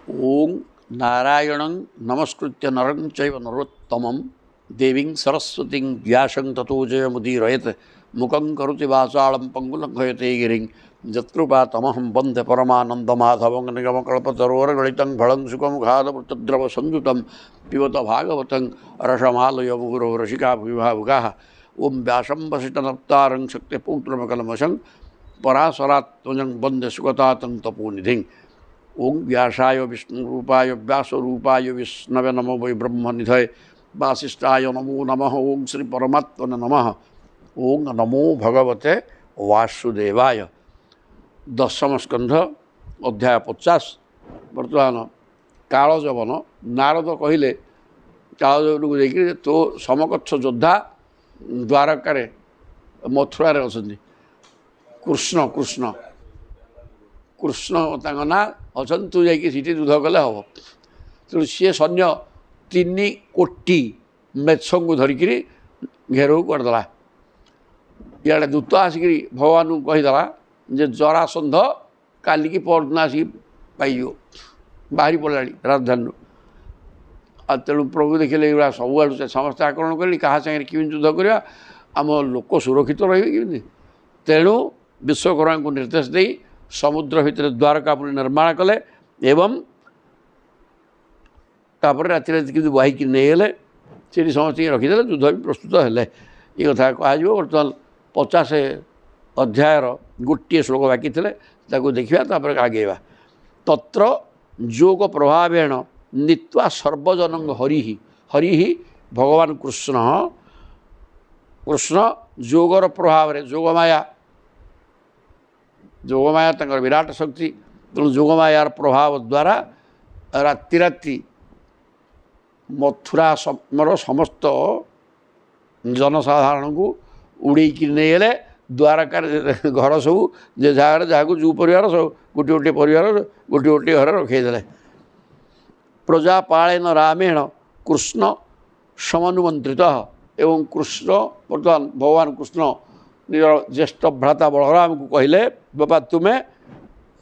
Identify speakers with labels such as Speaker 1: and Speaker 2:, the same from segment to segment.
Speaker 1: ओं नारायणं नमस्कृत्य नरं चैव नरोत्तमं देवीं सरस्वतीं व्यासं ततो जयमुदीरयेत् मुखं करोति वाचालं पङ्गुलङ्घयते गिरिं यत्कृपातमहं वन्दे परमानन्दमाधवं निगमकल्पतरोर्गलितं फलं सुखमुखादमृतद्रवसंयुतं पिबत भागवतं रसमालय मुहुरो रसिका विभावुकाः ओं व्यासं वसिष्ठनप्तारं शक्तिपौत्रमकलमशं पराशरात्मजं वन्दे सुगतातं तपोनिधिं ओं व्यासाय विष्णुरूपाय व्यासरूपाय विष्णवे नमो वै ब्रह्मनिधये वासिष्ठाय नमो नमः ओं श्री परमात्मने नमः ओं नमो भगवते वासुदेवाय। दशम स्कंध अध्याय 50 बर्तमान कालजवन नारद कहले कालजवन को देखिए तो समकक्ष योद्धा द्वारकार मथुरा अच्छा कृष्ण कृष्ण कृष्ण तांग ना अच्छा तू जाकि युद्ध कले हम तेणु सी सैन्य 3 कोटी मेछ को धरिक घेरऊ करदेला इे दूत आसिक भगवान को कहीदेला जे जरासंध काली की परदिन आसिक पाइज बाहरी पड़ा राजधानी तेणु प्रभु देखिले ये सब आड़ समस्त आक्रमण कले क्या सागर कि युद्ध करवा आम लोक सुरक्षित रही तेणु विश्वकर्मा को निर्देश दे समुद्र भितर द्वारका पुणी निर्माण कले एवं तापर राति कि बहिक नहीं से समस्त रखीदे युद्ध भी प्रस्तुत है ये कथा कह बर्तमान 50 अध्यायर गोटे श्लोक बाकी थे देखा आगेवा तत्र जोग प्रभावेण नीत्वा सर्वजन हरि हरि भगवान कृष्ण कृष्ण जोगर प्रभाव जोगमाया जोगमाया तंकर विराट शक्ति तेणु जोगमायार प्रभाव द्वारा राति राति मथुरा समस्त जनसाधारण को उड़े नहीं द्वारकार घर सब जे जहाँ जो परिवार सब गोटे गोटे परिवार गोटे गोटे घर रखईदे प्रजापालन रामेण कृष्ण समनुमंत्रित एवं कृष्ण बर्तमान भगवान कृष्ण निज ज्येष्ठ भ्राता बलराम को कहले बाबा तुम्हें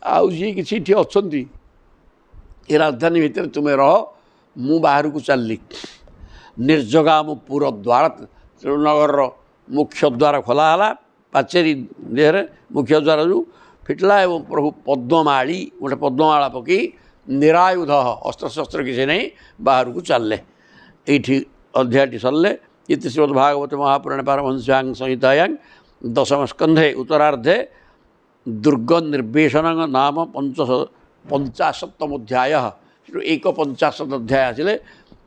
Speaker 1: आउ जी कि अच्छा ये राजधानी भितर तुम्हें रह मु बाहर को चलली निर्जगाम पुर द्वार नगर मुख्य द्वार खोलाला पाचेरी देहरे मुख्य द्वार जो फिटला एवं प्रभु पद्ममाली गोटे पद्ममाला पकई निरायुध अस्त्रशस्त्र किसी नहीं बाहर को चलले ये अध्यायटी सरले इति श्रीमद्भागवत महापुराणे पारमहंस्यां संहितायां दशम स्कंधे उत्तरार्धे दुर्ग निर्वेशन नाम 50तम अध्याय 150 अध्याय आसिले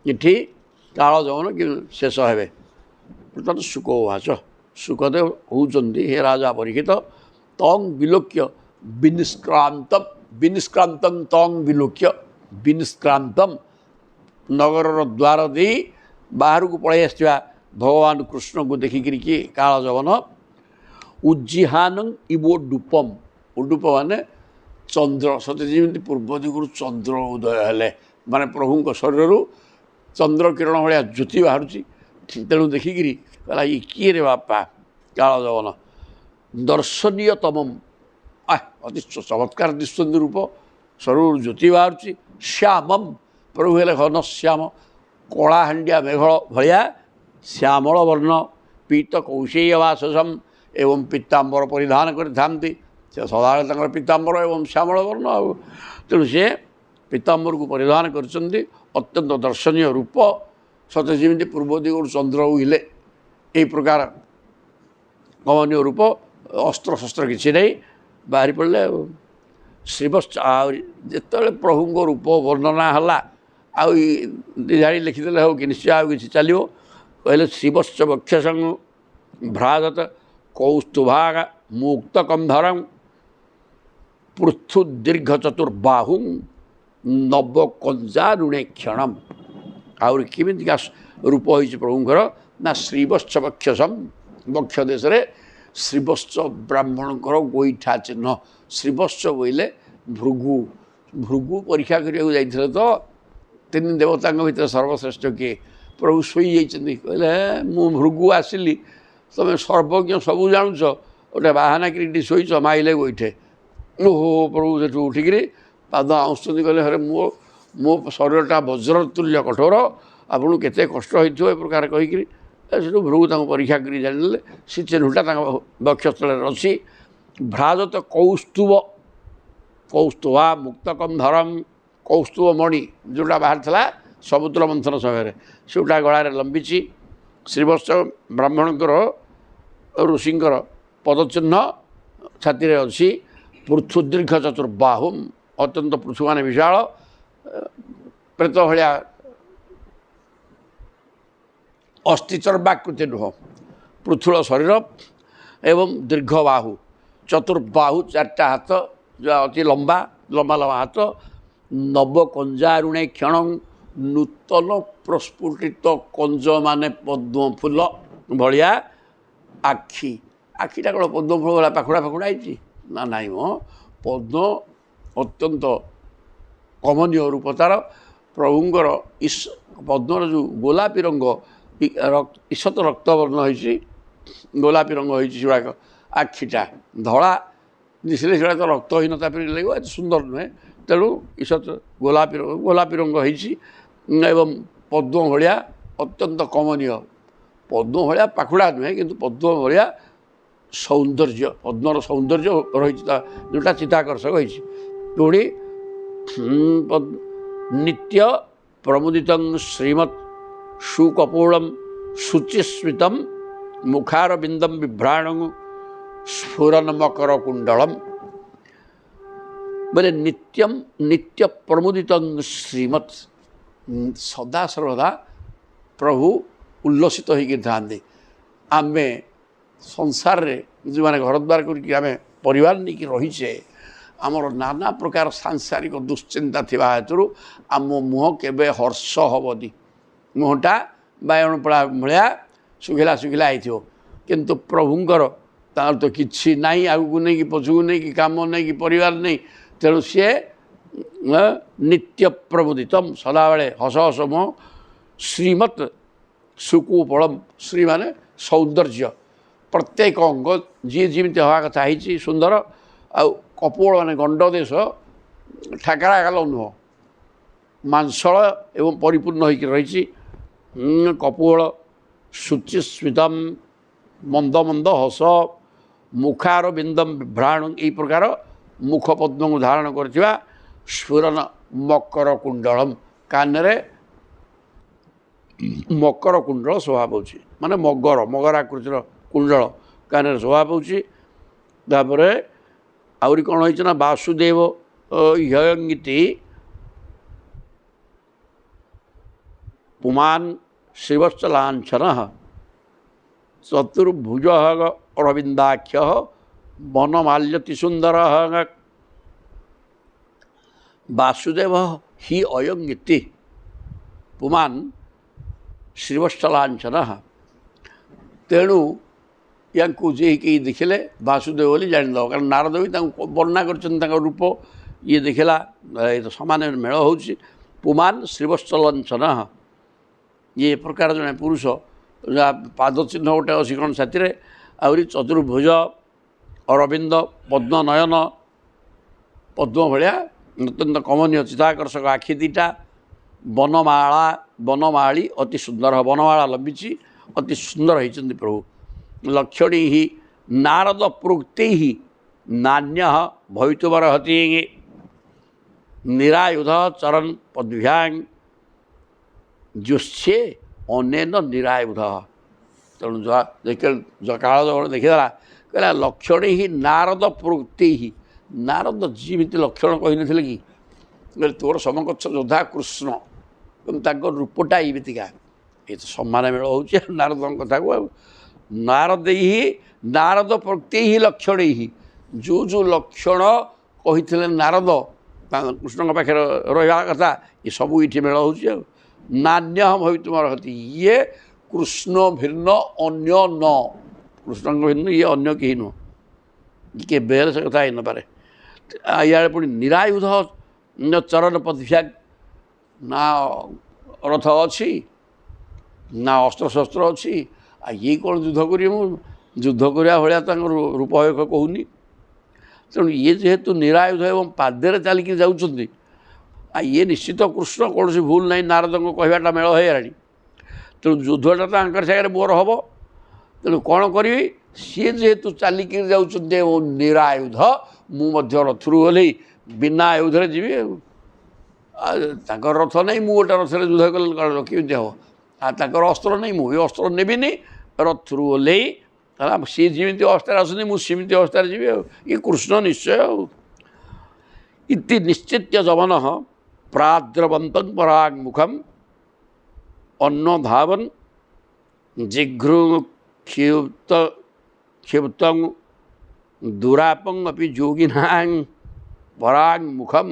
Speaker 1: ये कालजवन कि शेष हे बर्तमान शुकवाच शुकदेव होती हे राजा परीक्षित तंग विलोक्य विनिष्क्रांत विनिष्क्रांत तंग विलोक्य विनिष्क्रांत नगर द्वार दे बाहर को पलि आसवा भगवान कृष्ण को देखिक कालजवन उज्जिहान इवो डूपम उडूप माने चंद्र सत्य जमी पूर्व दिगु चंद्र उदय हेले माने प्रभु शरीर चंद्र किरण भाया ज्योति बाहर तेणु देखिक कहला ये किए रे बापा कालजवन दर्शनीयतम अति चमत्कार दिशुंद रूप शरीर ज्योति बाहर श्यामम प्रभु हेले घन श्याम कलाहांडिया मेघ भाया श्यामल वर्ण पीत कौशेयवासम एवं पीताम्बर परिधान करते सदा पीताम्बर एवं श्यामल वर्ण तेणु सी पीताम्बर को परिधान कर अत्यंत दर्शनीय रूप सत्य जमी पूर्व दिगु चंद्र उहिले यही प्रकार गमनीय रूप अस्त्र शस्त्र किसी नहीं बाहरी पड़े श्रीवत्स जिते प्रभु रूप वर्णना है आड़ी लिखिदे हो कि निश्चय आ कि चलो कहले श्रीवत्स वक्षसंग भ्राजत कौस्तुभाग मुक्तकंधरं पृथु दीर्घ चतुर्बाहु नवकंजारुणे क्षणम आउर किमिका रूप हो प्रभुंर ना श्रीवत्स वक्षसम वक्ष देश श्रीवत्स ब्राह्मण गोईठा चिन्ह श्रीवत्स बोले भृगु भृगु परीक्षा करने तो 3 देवता भितर सर्वश्रेष्ठ किए प्रभु शोई कहले मु भृगु आसिली तुम सर्वज्ञ सबू जानुच गोटे बाहाना कि शोच माइले गोईठे ओहो प्रभु से उठिक पाद आँचुच्च कहले हरे मो ମୋ ଶରୀରଟା ବଜ୍ର ତୁଲ୍ୟ କଠୋର, ଆପଣଙ୍କୁ କେତେ କଷ୍ଟ ହୋଇଥିବ ଏ ପ୍ରକାର କହିକିରି ସେଠୁ ଭୃଗୁ ତାଙ୍କୁ ପରୀକ୍ଷା କରି ଜାଣିଦେଲେ। ସେ ଚିହ୍ନଟା ତାଙ୍କ ବକ୍ଷସ୍ଥଳରେ ଅଛି। ଭ୍ରାଜତ କୌସ୍ତୁଭ, କୌସ୍ତୁଭା ମୁକ୍ତକନ୍ଧରମ୍, କୌସ୍ତୁଭ ମଣି ଯେଉଁଟା ବାହାରିଥିଲା ସମୁଦ୍ର ମନ୍ଥନ ସମୟରେ ସେଗୁଡ଼ା ଗଳାରେ ଲମ୍ବିଛି। ଶ୍ରୀବତ୍ସ ବ୍ରାହ୍ମଣଙ୍କର ଋଷିଙ୍କର ପଦଚିହ୍ନ ଛାତିରେ ଅଛି। ପୃଥୁ ଦୀର୍ଘ ଚତୁର୍ବାହୁମ, ଅତ୍ୟନ୍ତ ପୃଥୁ ମାନେ ବିଶାଳ, ପ୍ରେତ ଭଳିଆ ଅସ୍ଥିଚର୍ବାକୃତି ନୁହଁ, ପୃଥୁଳ ଶରୀର ଏବଂ ଦୀର୍ଘ ବାହୁ, ଚତୁର୍ବାହୁ ଚାରିଟା ହାତ ଯାହା ଅତି ଲମ୍ବା ଲମ୍ବା ଲମ୍ବା ହାତ। ନବ କଞ୍ଜାରୁଣେ କ୍ଷଣ, ନୂତନ ପ୍ରସ୍ଫୁଟିତ କଞ୍ଜ ମାନେ ପଦ୍ମ ଫୁଲ ଭଳିଆ ଆଖି। ଆଖିଟା କ'ଣ ପଦ୍ମ ଫୁଲ ଭଳିଆ ପାଖୁଡ଼ା ପାଖୁଡ଼ା ହେଇଛି ନା ନାହିଁ ମ, ପଦ୍ମ ଅତ୍ୟନ୍ତ କମନୀୟ ରୂପ ତା'ର। ପ୍ରଭୁଙ୍କର ପଦ୍ମର ଯେଉଁ ଗୋଲାପୀ ରଙ୍ଗ, ଈଷତ ରକ୍ତବର୍ଣ୍ଣ ହେଇଛି, ଗୋଲାପୀ ରଙ୍ଗ ହେଇଛି ସେଗୁଡ଼ାକ। ଆଖିଟା ଧଳା ଦିଶିଲେ ସେଗୁଡ଼ା ତ ରକ୍ତହୀନତା ପରି ଲାଗିବ, ଏତେ ସୁନ୍ଦର ନୁହେଁ। ତେଣୁ ଈଷତ ଗୋଲାପୀ ରଙ୍ଗ ହେଇଛି ଏବଂ ପଦ୍ମ ଭଳିଆ ଅତ୍ୟନ୍ତ କମନୀୟ। ପଦ୍ମ ଭଳିଆ ପାଖୁଡ଼ା ନୁହେଁ, କିନ୍ତୁ ପଦ୍ମ ଭଳିଆ ସୌନ୍ଦର୍ଯ୍ୟ, ପଦ୍ମର ସୌନ୍ଦର୍ଯ୍ୟ ରହିଛି ତା ଯେଉଁଟା ଚିତ୍ତାକର୍ଷକ ହେଇଛି। ପୁଣି ନିତ୍ୟ ପ୍ରମୁଦିତଂ ଶ୍ରୀମତ୍ ସୁକପୋଳମ୍ ଶୁଚିସ୍ମିତମ୍ ମୁଖାରବିନ୍ଦମ୍ ବିଭ୍ରାଣଂ ସ୍ଫୁରନ୍ ମକର କୁଣ୍ଡଳମ୍। ବୋଲେ ନିତ୍ୟମ୍ ନିତ୍ୟ ପ୍ରମୁଦିତଂ ଶ୍ରୀମତ୍, ସଦା ସର୍ବଦା ପ୍ରଭୁ ଉଲ୍ଲସିତ ହୋଇକି ଥାଆନ୍ତି। ଆମେ ସଂସାରରେ ଯେଉଁମାନେ ଘରଦ୍ୱାର କରିକି ଆମେ ପରିବାର ନେଇକି ରହିଛେ, ଆମର ନାନା ପ୍ରକାର ସାଂସାରିକ ଦୁଶ୍ଚିନ୍ତା ଥିବା ହେତୁରୁ ଆମ ମୁହଁ କେବେ ହର୍ଷ ହେବନି। ମୁହଁଟା ବାଇଗଣ ପୋଡ଼ା ଭଳିଆ ଶୁଖିଲା ଶୁଖିଲା ହେଇଥିବ। କିନ୍ତୁ ପ୍ରଭୁଙ୍କର ତାଙ୍କର ତ କିଛି ନାହିଁ, ଆଗକୁ ନେଇକି ପଛକୁ ନେଇକି, କାମ ନେଇକି, ପରିବାର ନେଇ। ତେଣୁ ସିଏ ନିତ୍ୟ ପ୍ରମୁଦିତମ୍, ସଦାବେଳେ ହସ ହସ ମୁହଁ। ଶ୍ରୀମତ୍ ସୁକୁପଳମ୍, ଶ୍ରୀ ମାନେ ସୌନ୍ଦର୍ଯ୍ୟ, ପ୍ରତ୍ୟେକ ଅଙ୍ଗ ଯିଏ ଯେମିତି ହେବା କଥା ହେଇଛି ସୁନ୍ଦର। ଆଉ କପୋଳ ମାନେ ଗଣ୍ଡ ଦେଶ, ଠାକରା ଗାଲ ନୁହଁ, ମାଂସଳ ଏବଂ ପରିପୂର୍ଣ୍ଣ ହୋଇକି ରହିଛି। କପୋଳ ଶୁଚିସ୍ମିତମ୍, ମନ୍ଦ ମନ୍ଦ ହସ। ମୁଖାର ବିନ୍ଦମ୍ ବିଭ୍ରାଣ, ଏହି ପ୍ରକାର ମୁଖ ପଦ୍ମକୁ ଧାରଣ କରିଥିବା। ସ୍ଫୁରନ ମକର କୁଣ୍ଡଳମ୍, କାନରେ ମକର କୁଣ୍ଡଳ ଶୋଭା ପାଉଛି, ମାନେ ମଗର ଆକୃତିର କୁଣ୍ଡଳ କାନରେ ଶୋଭା ପାଉଛି। ତାପରେ ଆହୁରି କ'ଣ ହେଇଛି ନା ବାସୁଦେବ ହୟଙ୍ଗିତି ପୁମାନ୍ ଶ୍ରୀବତ୍ସଲାଞ୍ଛନ ଚତୁର୍ଭୁଜ ଅରବିନ୍ଦାକ୍ଷ ବନମାଲ୍ୟତି ସୁନ୍ଦର। ବାସୁଦେବ ହି ଅୟଙ୍ଗିତି ପୁମାନ୍ ଶ୍ରୀବତ୍ସଲାଞ୍ଛନ। ତେଣୁ ୟାଙ୍କୁ ଯିଏ କେହି ଦେଖିଲେ ବାସୁଦେବ ବୋଲି ଜାଣିଦେବ, କାରଣ ନାରଦ ବି ତାଙ୍କୁ ବର୍ଣ୍ଣନା କରିଛନ୍ତି ତାଙ୍କ ରୂପ। ଇଏ ଦେଖିଲା ଏ ତ ସମାନ ମେଳ ହେଉଛି। ପୁମାନ୍ ଶ୍ରୀବତ୍ସଲାଞ୍ଛନ, ଇଏ ପ୍ରକାର ଜଣେ ପୁରୁଷ, ଯାହା ପାଦ ଚିହ୍ନ ଗୋଟେ ଅଛି କ'ଣ ଛାତିରେ। ଆହୁରି ଚତୁର୍ଭୁଜ, ଅରବିନ୍ଦ, ପଦ୍ମ ନୟନ, ପଦ୍ମ ଭଳିଆ ଅତ୍ୟନ୍ତ କମନୀୟ ଚିତ୍ତାକର୍ଷକ ଆଖି ଦିଟା। ବନମାଳୀ ଅତି ସୁନ୍ଦର, ବନମାଳା ଲମ୍ବିଛି, ଅତି ସୁନ୍ଦର ହେଇଛନ୍ତି ପ୍ରଭୁ। ଲକ୍ଷଣୀ ହି ନାରଦ ପ୍ରୋକ୍ତି ହି ନାନ୍ୟ ଭୈତୁବରହତି ନିରାୟୁଧ ଚରନ୍ ପଦ୍ଭ୍ୟାଂ ଜୁଷ୍ୟେ ଅନେନ ନିରାୟୁଧ। ତେଣୁ କାଳ ଦେଖିଦେଲା, କହିଲା ଲକ୍ଷଣୀ ହି ନାରଦ ପ୍ରୋକ୍ତି ହି। ନାରଦ ଯେମିତି ଲକ୍ଷଣ କହିନଥିଲେ କି, କହିଲେ ତୋର ସମକକ୍ଷ ଯୋଦ୍ଧା କୃଷ୍ଣ, କିନ୍ତୁ ତାଙ୍କ ରୂପଟା ଏମିତିକା। ଏ ତ ସମାନ ମେଳ ହେଉଛି ନାରଦଙ୍କ କଥାକୁ। ଆଉ ନାରଦ ପ୍ରୋକ୍ତି ହି ଲକ୍ଷଣୀ ହି, ଯେଉଁ ଲକ୍ଷଣ କହିଥିଲେ ନାରଦ କୃଷ୍ଣଙ୍କ ପାଖରେ ରହିବା କଥା, ଏସବୁ ଏଇଠି ମେଳ ହେଉଛି। ଆଉ ନାନ୍ୟ ଭବିତୁମର୍ହତି, ଇଏ କୃଷ୍ଣ ଭିନ୍ନ ଅନ୍ୟ ନ, କୃଷ୍ଣଙ୍କ ଭିନ୍ନ ଇଏ ଅନ୍ୟ କେହି ନୁହଁ, କେବେ ହେଲେ ସେ କଥା ହେଇନପାରେ। ଇଆଡ଼େ ପୁଣି ନିରାୟୁଧ ଚରଣ ପଦ୍ଭ୍ୟାଂ, ନା ରଥ ଅଛି ନା ଅସ୍ତ୍ରଶସ୍ତ୍ର ଅଛି, ଆଉ ଇଏ କ'ଣ ଯୁଦ୍ଧ କରିବେ? ମୁଁ ଯୁଦ୍ଧ କରିବା ଭଳିଆ ତାଙ୍କ ରୂପରେଖ କହୁନି। ତେଣୁ ଇଏ ଯେହେତୁ ନିରାୟୁଧ ଏବଂ ପାଦରେ ଚାଲିକି ଯାଉଛନ୍ତି, ये निश्चित कृष्ण कौन भूल ना नारद को कहवाटा मेल होगा तेणु युद्धटा तो सागर मोर हम तेणु कौन करी सी जेहेतु चलिक जाऊँ निरायुध मुझे रथरू ओह्ल बिना आयुधे जी रथ नहीं मु गोटे रथ युद्ध कल केमी हम आर अस्त्र नहीं मुझे अस्त्र नेबिनी रथरू ओह्ल सी जमी अवस्था आसुँच मुझे अवस्था जी ये कृष्ण निश्चय इति निश्चित्य जवन प्राद्रवंत पराङ्मुखम अन्नधावन जिघ्रु क्षिप्त दुरापंग अपि जोगिनां पराङ्मुखम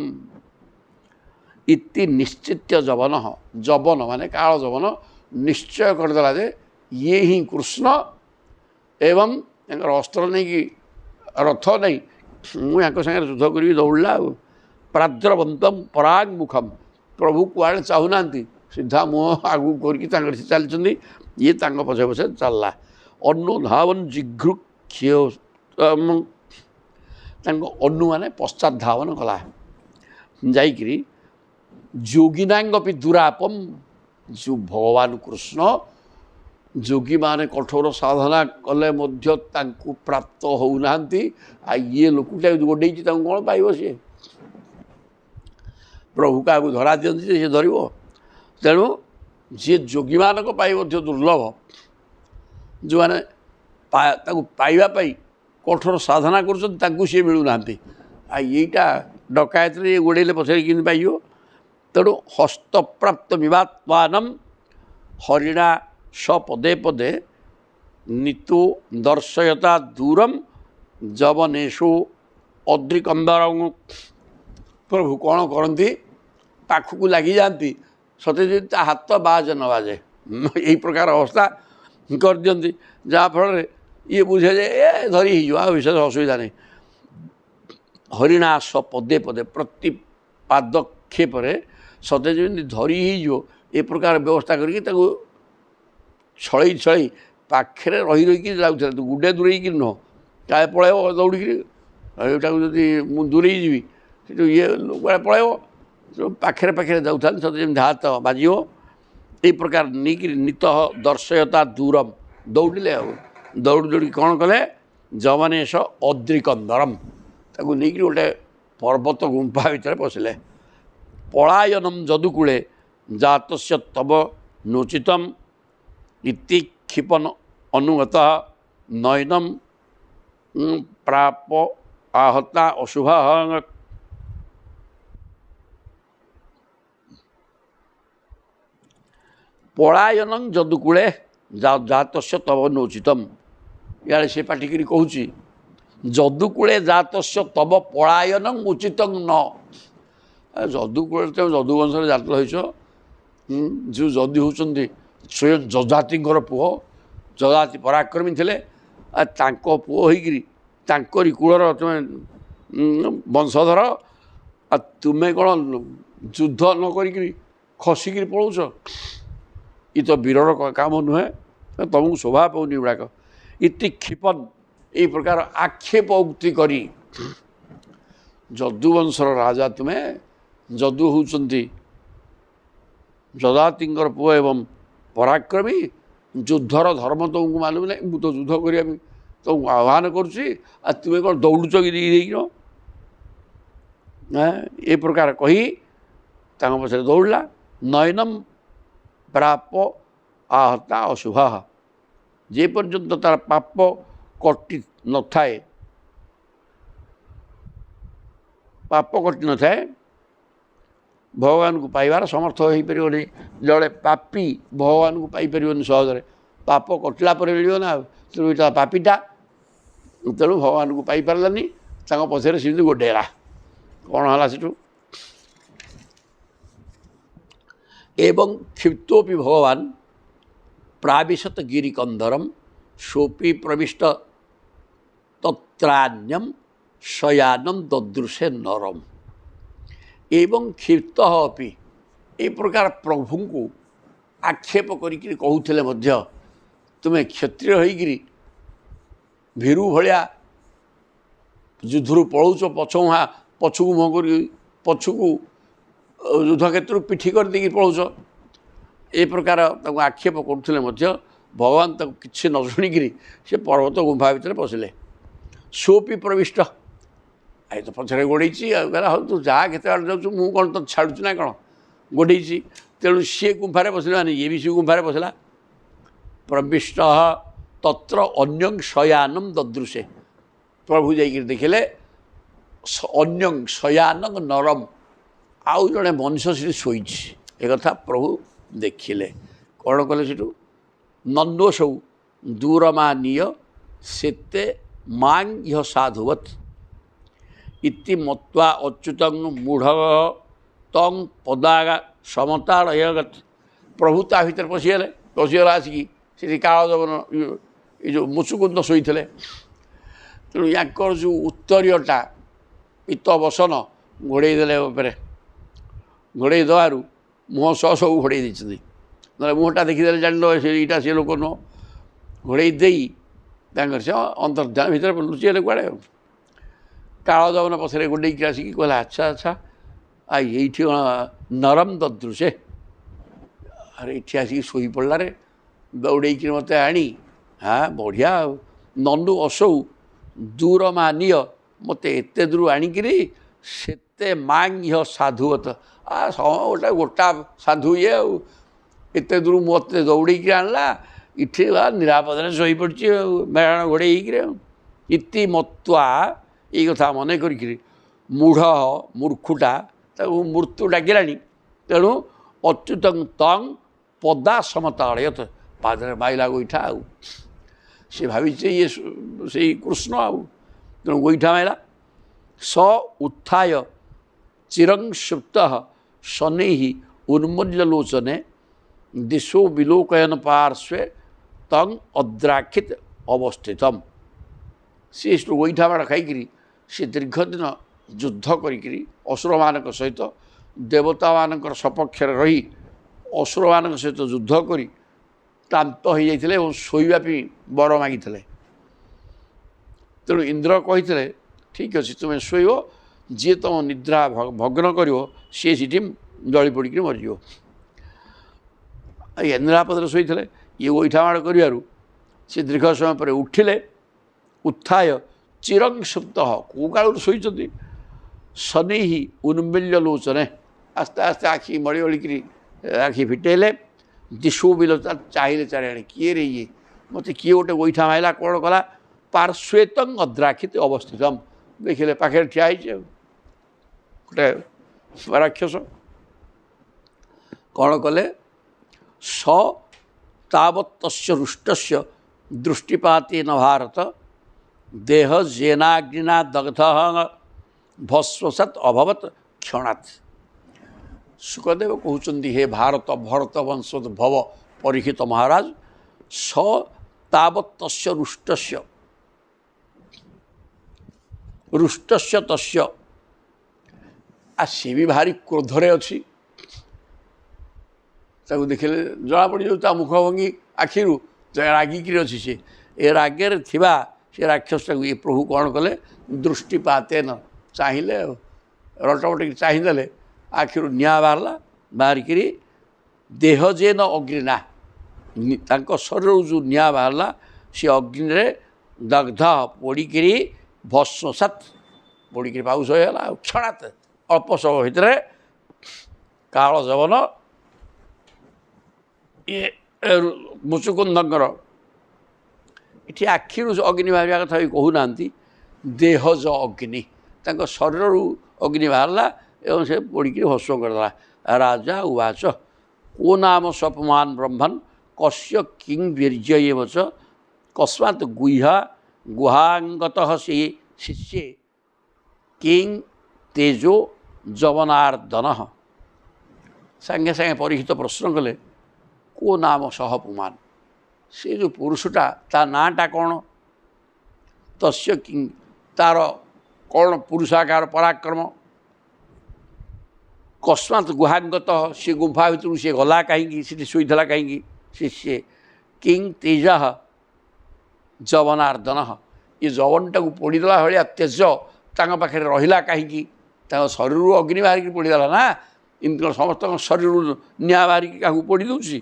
Speaker 1: इति निश्चित्य जवन जवन माने काल जवन निश्चय करदेला जे ये ही कृष्ण एवं अस्त्र नहीं कि रथ नहीं मुझे सागर युद्ध करी दौड़ला प्राद्रवंतम पराङ्मुखम प्रभु कुआड़े चाहूना सीधा मुह आगू करके चलती ये पछे पछे चलला अनुधावन जिघ्रुक्ष्य अनु माने पश्चात धावन कला जाइकरी जोगिनांगपि दुरापम जो भगवान कृष्ण जोगी माने कठोर साधना कले मध्य तांकु प्राप्त होना ये लोकटा गोडे कौन पाइब सी प्रभु क्या धरा दिखती सी धर तेणु जी जोगी मान दुर्लभ जो मैंने पाइबापी कठोर साधना कर मिलूना यहीटा डकायत गोड़े पछे कि पाइब तेणु हस्तप्राप्त विवात्वानम हरिणा स पदे पदे नीतु दर्शयता दूरम जवनेशु अद्रिकंदर प्रभु कौन करती पाखक लगी जाती सत्य हाथ बाजे न बाजे यही प्रकार अवस्था कर दिखती जहाँफल ये बुझे जे ए धरी विशेष असुविधा नहीं हरिणास पदे पदे प्रति पादक्षेप सत्य जमी धरी ए प्रकार व्यवस्था करके छड़ई छड़ई पाखे रही रही जाऊे गुडे दूरे कि नुह क्या पलैब दौड़ी यहाँ जब दूरे जी ये पलैब पाखे पाखे जाऊँ सत्य जमी हाथ बाज ये प्रकार नहीं नित दर्शयता दूरम दौड़े दौड़ दौड़ी कौन कले जवनेश अद्रिकंदरम ताको नहीं गोटे पर्वत गुंफा भितर पशिले पलायनम जदुकूले जातस्य तब नोचितम इति क्षिपन अनुगत नयनम प्राप आहता अशुभ पलायन जदुकूले जातस्य तब नोचितम इे से पाटिकी कहूँ जदुकूले जातस्य तब पलायन उचित न जदुकूल तो जदुवंश जात हो जो जदि होती स्वयं जजाति पुओ जजाति पराक्रमी थे पुओ होकरी कूलर तुम वंशधर तुम्हें कौन युद्ध न करी खसिकी पलाऊच ये तो वीरर काम नुहे तुमको शोभा पाऊनी गुड़ाक इति क्षिपन यही प्रकार आक्षेप उक्ति करी जदुवंशर राजा तुम्हें जदु होती जजाति पुओ एवं पराक्रमी युद्धर धर्म तुमको मालूम नहीं मुझे तो युद्ध करिया तुमको आह्वान करुँची तुम्हें कौन दौड़ुच कि ये प्रकार कही पछे दौड़ला नयनम प्राप आहता अशुभ जे पर्यंत तार पाप कटि न थाए पाप कटि न थाए भगवान को पाइबार समर्थ हो पारे जड़े पापी भगवान को पाइपर सहजरे पाप कटला मिल ना तेणु ये पापीटा तेणु भगवान को पाइपारानी पछे सेमती गोडेला कौन है सेठू एवं क्षिप्तोपि भगवान प्राविशत गिरिकंदरम सोपी प्रविष्ट तत्रान्यम शयानम ददृशे नरम एवं क्षिप्त अपि ए प्रकार प्रभु को आक्षेप करी कहूले तुम्हें क्षत्रिय होकरी भीरु भाया युद्धरू पलाऊच पछुआ पछुक मुह कर पछुक ଯୁଦ୍ଧ କ୍ଷେତ୍ରରୁ ପିଠି କରିଦେଇକି ପଳାଉଛ ଏ ପ୍ରକାର ତାଙ୍କୁ ଆକ୍ଷେପ କରୁଥିଲେ ମଧ୍ୟ ଭଗବାନ ତାକୁ କିଛି ନ ଶୁଣିକିରି ସେ ପର୍ବତ ଗୁମ୍ଫା ଭିତରେ ପଶିଲେ। ସୋପି ପ୍ରବିଷ୍ଟ ଏ ତ ପଛରେ ଗୋଡ଼େଇଛି ଆଉ କହିଲା ହଉ ତୁ ଯାହା କେତେ ବାଟ ଯାଉଛୁ ମୁଁ କ'ଣ ତ ଛାଡ଼ୁଛୁ ନା କ'ଣ ଗୋଡ଼େଇଛି। ତେଣୁ ସିଏ ଗୁମ୍ଫାରେ ପଶିଲା ମାନେ ଇଏ ବି ସେ ଗୁମ୍ଫାରେ ପଶିଲା। ପ୍ରବିଷ୍ଟ ତତ୍ର ଅନ୍ୟଂ ଶୟାନଂ ଦଦୃଶେ ପ୍ରଭୁ ଯାଇକିରି ଦେଖିଲେ ଅନ୍ୟଂ ଶୟାନଂ ନରମ ଆଉ ଜଣେ ମଣିଷ ସେଠି ଶୋଇଛି ଏକଥା ପ୍ରଭୁ ଦେଖିଲେ। କ'ଣ କଲେ ସେଠୁ ନନ୍ଦୋଷୌ ଦୂରମାନୀୟ ସେତେ ମାଂ ଇହ ସାଧୁବତ୍ ଇତି ମତ୍ୱା ଅଚ୍ୟୁତଂ ମୂଢ଼ ତଂ ପଦାଗା ସମତାଳୟଗତ ପ୍ରଭୁ ତା ଭିତରେ ପଶିଗଲା ଆସିକି ସେଠି କାଳଯବନ ଏ ଯେଉଁ ମୁଚୁକୁନ୍ଦ ଶୋଇଥିଲେ। ତେଣୁ ୟାଙ୍କର ଯେଉଁ ଉତ୍ତରୀୟଟା ପିତ୍ତ ବସନ ଘୋଡ଼େଇ ଦେଲେ ଉପରେ ଘୋଡ଼େଇ ଦେବାରୁ ମୁହଁ ସହ ସବୁ ଘୋଡ଼େଇ ଦେଇଛନ୍ତି। ନହେଲେ ମୁହଁଟା ଦେଖିଦେଲେ ଜାଣିଦେବ ସେଇଟା ସେ ଲୋକ ନୁହଁ। ଘୋଡ଼େଇ ଦେଇ ତାଙ୍କର ସେ ଅନ୍ତର୍ଧ୍ୟାନ ଭିତରେ ଲୁଚିଗଲେ କୁଆଡ଼େ ଆଉ। କାଳଯବନ ପଛରେ ଗୋଡ଼େଇକି ଆସିକି କହିଲା ଆଚ୍ଛା ଆଚ୍ଛା ଏଇଠି କ'ଣ ନରମ ଦଦୃଶେ ଆରେ ଏଇଠି ଆସିକି ଶୋଇପଡ଼ିଲାରେ ଦୌଡ଼େଇକିରି ମୋତେ ଆଣି ବଢ଼ିଆ ଆଉ ନନ୍ଦୁ ଅସୌ ଦୂରମାନୀୟ ମୋତେ ଏତେ ଦୂର ଆଣିକିରି ସେତେ ମାଙ୍ଗ ସାଧୁବତ ଗୋଟେ ଗୋଟା ସାଧୁ ଇଏ ଆଉ ଏତେ ଦୂର ମୋତେ ଦୌଡ଼େଇକିରି ଆଣିଲା ଏଠି ନିରାପଦରେ ଶୋଇପଡ଼ିଛି ଆଉ ମେଳାଣ ଘୋଡ଼େଇ ହେଇକିରି ଆଉ ଇତି ମତ୍ୱା ଏଇ କଥା ମନେ କରିକିରି ମୂଢ଼ ମୂର୍ଖୁଟା ତାକୁ ମୃତ୍ୟୁ ଡାକିଲାଣି। ତେଣୁ ଅଚ୍ୟୁତଂ ତଂ ପଦା ସମତାଳୟତ ପାଦରେ ମାଇଲା ଗୋଇଠା ଆଉ ସେ ଭାବିছে ଇଏ ସେଇ କୃଷ୍ଣ ଆଉ ତେଣୁ ଗୋଇଠା ମାଇଲା। ସ ଉତ୍ଥାୟ ଚିରଂ ସୁପ୍ତ ଶନୈଃ ଉନ୍ମୂଲ୍ୟଲୋଚନେ ଦିଶୋ ବିଲୋକୟନ ପାର୍ଶ୍ୱେ ତଂ ଅଦ୍ରାକ୍ଷିତ ଅବସ୍ଥିତମ୍। ସେ ଗୋଇଠା ମାଡ଼ ଖାଇକିରି ସେ ଦୀର୍ଘଦିନ ଯୁଦ୍ଧ କରିକିରି ଅସୁରମାନଙ୍କ ସହିତ ଦେବତାମାନଙ୍କର ସପକ୍ଷରେ ରହି ଅସୁରମାନଙ୍କ ସହିତ ଯୁଦ୍ଧ କରି କ୍ଳାନ୍ତ ହୋଇଯାଇଥିଲେ ଏବଂ ଶୋଇବା ପାଇଁ ବର ମାଗିଥିଲେ। ତେଣୁ ଇନ୍ଦ୍ର କହିଥିଲେ ଠିକ୍ ଅଛି ତୁମେ ଶୋଇବ ଯିଏ ତୁମ ନିଦ୍ରା ଭଗ୍ନ କରିବ ସିଏ ସେଠି ଜଳି ପଡ଼ିକିରି ମରିଯିବ। ନିରାପଦରେ ଶୋଇଥିଲେ ଇଏ ଗୋଇଠା ମାଡ଼ କରିବାରୁ ସେ ଦୀର୍ଘ ସମୟ ପରେ ଉଠିଲେ। ଉତ୍ଥାୟ ଚିରଂ ସୁପ୍ତ କେଉଁ କାଳରୁ ଶୋଇଛନ୍ତି ଶନୈଃ ଉନ୍ମୀଲ୍ୟ ଲୋଚନେ ଆସ୍ତେ ଆସ୍ତେ ଆଖି ମଳି ମଳିକିରି ଆଖି ଫିଟେଇଲେ। ଦିଶୁ ବିଲ ଚାହିଁଲେ ଚାରିଆଡ଼େ କିଏ ରେ ଇଏ ମୋତେ କିଏ ଗୋଟେ ଗୋଇଠା ମାଇଲା କ'ଣ କଲା ପାର୍ଶ୍ୱେତଂ ଅଦ୍ରାକ୍ଷିତ ଅବସ୍ଥିତମ୍ ଦେଖିଲେ ପାଖରେ ଠିଆ ହେଇଛି ଆଉ ଗୋଟେ ରାକ୍ଷସ। କ'ଣ କଲେ ସ ତାବତ୍ ତସ୍ୟ ରୁଷ୍ଟସ୍ୟ ଦୃଷ୍ଟିପାତେନ ଭାରତ ଦେହ ଜେନାଗ୍ନିନା ଦଗ୍ଧ ଭସ୍ମସାତ୍ ଅଭବତ୍ କ୍ଷଣାତ୍। ସୁଖଦେବ କହୁଛନ୍ତି ହେ ଭାରତ ଭରତ ବଂଶୋଦ୍ଭବ ପରୀକ୍ଷିତ ମହାରାଜ ସ ତାବତ୍ ତସ୍ୟ ରୁଷ୍ଟସ୍ୟ ତସ୍ୟ ସେ ବି ଭାରି କ୍ରୋଧରେ ଅଛି। ତାକୁ ଦେଖିଲେ ଜଣାପଡ଼ିଯାଉଛି ତା ମୁଖ ଭଙ୍ଗୀ ଆଖିରୁ ରାଗିକିରି ଅଛି ସେ ଏ ରାଗରେ ଥିବା ସେ ରାକ୍ଷସଟାକୁ ଏ ପ୍ରଭୁ କ'ଣ କଲେ ଦୃଷ୍ଟିପାତେନ ଚାହିଁଲେ ଆଉ ରଟମଟିକି ଚାହିଁଦେଲେ ଆଖିରୁ ନିଆଁ ବାହାରିଲା ବାହାରିକିରି ଦେହ ଯେନ ଅଗ୍ନିନା ତାଙ୍କ ଶରୀରରୁ ଯେଉଁ ନିଆଁ ବାହାରିଲା ସେ ଅଗ୍ନିରେ ଦଗ୍ଧ ପୋଡ଼ିକିରି ଭସ୍ମସାତ୍ ପୋଡ଼ିକିରି ପାଉଁଶ ହୋଇଗଲା ଆଉ କ୍ଷଣାତ୍ ଅଳ୍ପ ସମୟ ଭିତରେ କାଳଯବନ ଇଏ ମୁଚୁକୁନ୍ଦଙ୍କର ଏଠି ଆଖିରୁ ଅଗ୍ନି ବାହାରିବା କଥା ବି କହୁନାହାନ୍ତି ଦେହଜ ଅଗ୍ନି ତାଙ୍କ ଶରୀରରୁ ଅଗ୍ନି ବାହାରିଲା ଏବଂ ସେ ପୋଡ଼ିକିରି ଭସ୍ମ କରିଦେଲା। ରାଜା ଉବାଚ କୋ ନାମ ସପମାନ ବ୍ରହ୍ମନ୍ କସ୍ୟ କିଂ ବୀର୍ଯ୍ୟଏବଚ କସ୍ମାତ୍ ଗୁହାଙ୍ଗତ ସେ ଶିଷ୍ୟେ କିଂ ତେଜୋ ଯବନାର୍ଦ୍ଦନ। ସାଙ୍ଗେ ସାଙ୍ଗେ ପରୀକ୍ଷିତ ପ୍ରଶ୍ନ କଲେ କୋ ନାମ ସହ ପୁମାନ ସେ ଯେଉଁ ପୁରୁଷଟା ତା ନାଁଟା କ'ଣ ତସ୍ୟ କିଂ ତାର କ'ଣ ପୁରୁଷାକାର ପରାକ୍ରମ କସ୍ମାତ୍ ଗୁହାଙ୍ଗତ ସେ ଗୁମ୍ଫା ଭିତରୁ ସେ ଗଲା କାହିଁକି ସେଠି ଶୋଇଥିଲା କାହିଁକି ଶିଷ୍ୟେ କିଂ ତେଜ ଯବନାର୍ଦ୍ଦନ ଏ ଯବନଟାକୁ ପୋଡ଼ିଦେଲା ଭଳିଆ ତେଜ ତାଙ୍କ ପାଖରେ ରହିଲା କାହିଁକି ତାଙ୍କ ଶରୀରରୁ ଅଗ୍ନି ବାହାରିକି ପୋଡ଼ିଦେଲା ନା ଇନ୍ଦ୍ର ସମସ୍ତଙ୍କ ଶରୀରରୁ ନିଆଁ ବାହାରିକି କାହାକୁ ପୋଡ଼ି ଦେଉଛି।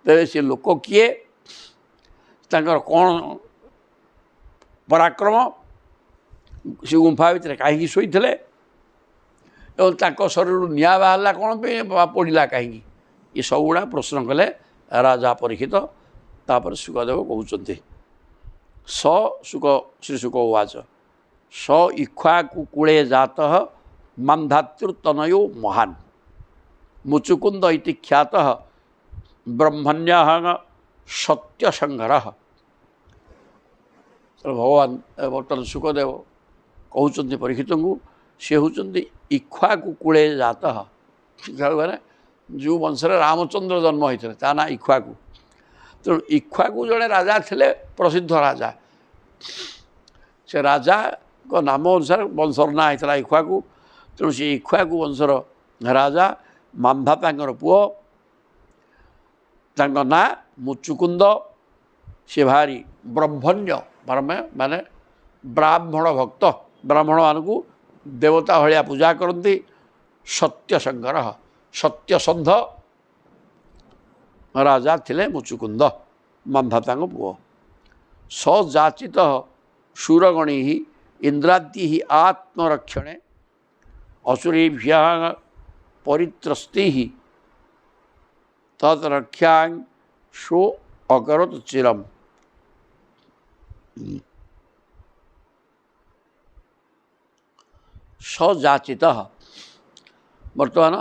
Speaker 1: ତେବେ ସେ ଲୋକ କିଏ, ତାଙ୍କର କ'ଣ ପରାକ୍ରମ, ସେ ଗୁମ୍ଫା ଭିତରେ କାହିଁକି ଶୋଇଥିଲେ ଏବଂ ତାଙ୍କ ଶରୀରରୁ ନିଆଁ ବାହାରିଲା କ'ଣ ପାଇଁ ବା ପୋଡ଼ିଲା କାହିଁକି, ଏ ସବୁଗୁଡ଼ା ପ୍ରଶ୍ନ କଲେ ରାଜା ପରୀକ୍ଷିତ। ତାପରେ ଶୁକଦେବ କହୁଛନ୍ତି ଶ୍ରୀ ଶୁକ ଉବାଚ ସ ଇକ୍ଷ୍ୱାକୁ କୂଳେ ଜାତ ମାନ୍ଧାତୃତନୟୋ ମହାନ୍ ମୁଚୁକୁନ୍ଦ ଇତି ଖ୍ୟାତ ବ୍ରହ୍ମଣ୍ୟ ସତ୍ୟସଂଗ୍ରହ। ଭଗବାନ ବର୍ତ୍ତମାନ ଶୁକଦେବ କହୁଛନ୍ତି ପରୀକ୍ଷିତଙ୍କୁ, ସେ ହେଉଛନ୍ତି ଇକ୍ଷ୍ୱାକୁ କୂଳେ ଜାତ। ମାନେ ଯେଉଁ ବଂଶରେ ରାମଚନ୍ଦ୍ର ଜନ୍ମ ହୋଇଥିଲେ ତା ନାଁ ଇକ୍ଷ୍ୱାକୁ। ତେଣୁ ଇକ୍ଷ୍ୱାକୁ ଜଣେ ରାଜା ଥିଲେ, ପ୍ରସିଦ୍ଧ ରାଜା। ସେ ରାଜାଙ୍କ ନାମ ଅନୁସାରେ ବଂଶର ନାଁ ହେଇଥିଲା ଇକ୍ଷ୍ୱାକୁ। ତେଣୁ ସେ ଇକ୍ଷ୍ୱାକୁ ବଂଶର ରାଜା ମାନ୍ଧାତାଙ୍କର ପୁଅ, ତାଙ୍କ ନାଁ ମୁଚୁକୁନ୍ଦ। ସେ ଭାରି ବ୍ରହ୍ମଣ୍ୟ, ମାନେ ବ୍ରାହ୍ମଣ ଭକ୍ତ, ବ୍ରାହ୍ମଣମାନଙ୍କୁ ଦେବତା ଭଳିଆ ପୂଜା କରନ୍ତି। ସତ୍ୟସଂଗ୍ରହ, ସତ୍ୟସନ୍ଧ ରାଜା ଥିଲେ ମୁଚୁକୁନ୍ଦ, ମାନ୍ଧାତାଙ୍କ ପୁଅ। ସଯାଚିତ ଶୂରଗଣୀ ଇନ୍ଦ୍ରାଦି ଆତ୍ମରକ୍ଷଣେ ଅସୁରେଭ୍ୟ ପରିତ୍ରସ୍ତି ତଦ୍ରକ୍ଷାଂ ସୋ ଅକରୋତ୍ ଚିରମ୍। ସଯାଚିତ, ବର୍ତ୍ତମାନ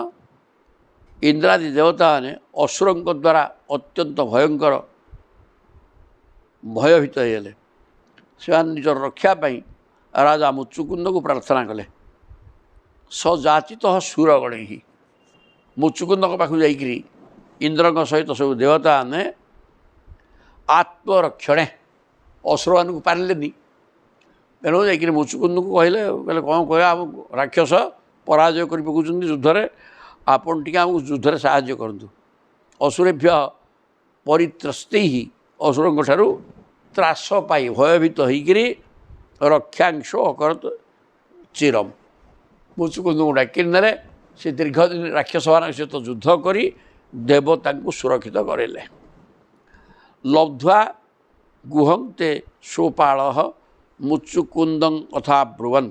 Speaker 1: ଇନ୍ଦ୍ରାଦି ଦେବତାମାନେ ଅସୁରଙ୍କ ଦ୍ୱାରା ଅତ୍ୟନ୍ତ ଭୟଙ୍କର ଭୟଭୀତ ହୋଇଗଲେ। ସେମାନେ ନିଜର ରକ୍ଷା ପାଇଁ ରାଜା ମୁଚୁକୁନ୍ଦକୁ ପ୍ରାର୍ଥନା କଲେ। ସଯାଚିତ ଶୂରଗଣୈଃ, ମୁଚୁକୁନ୍ଦଙ୍କ ପାଖକୁ ଯାଇକରି ଇନ୍ଦ୍ରଙ୍କ ସହିତ ସବୁ ଦେବତାମାନେ ଆତ୍ମରକ୍ଷଣେ, ଅସୁରମାନଙ୍କୁ ପାରିଲେନି। ତେଣୁ ଯାଇକରି ମୁଚୁକୁନ୍ଦକୁ କହିଲେ, କ'ଣ କହିବା, ଆମ ରାକ୍ଷସ ପରାଜୟ କରି ପକାଉଛନ୍ତି ଯୁଦ୍ଧରେ, ଆପଣ ଟିକେ ଆମକୁ ଯୁଦ୍ଧରେ ସାହାଯ୍ୟ କରନ୍ତୁ। ଅସୁରେଭ୍ୟ ପରିତ୍ରସ୍ତି, ଅସୁରଙ୍କ ଠାରୁ ତ୍ରାସ ପାଇ ଭୟଭୀତ ହୋଇକରି ରକ୍ଷାଂଶ ଅକରତ୍ ଚିରମ୍, ମୁଚୁକୁନ୍ଦଙ୍କୁ ଡାକି ନେଲେ। ସେ ଦୀର୍ଘ ଦିନ ରାକ୍ଷସମାନଙ୍କ ସହିତ ଯୁଦ୍ଧ କରି ଦେବତାଙ୍କୁ ସୁରକ୍ଷିତ କରାଇଲେ। ଲବ୍ଧ୍ୱା ଗୁହନ୍ତେ ସୋପାଳ ମୁଚୁକୁନ୍ଦଂ ଅଥା ବ୍ରୁବନ୍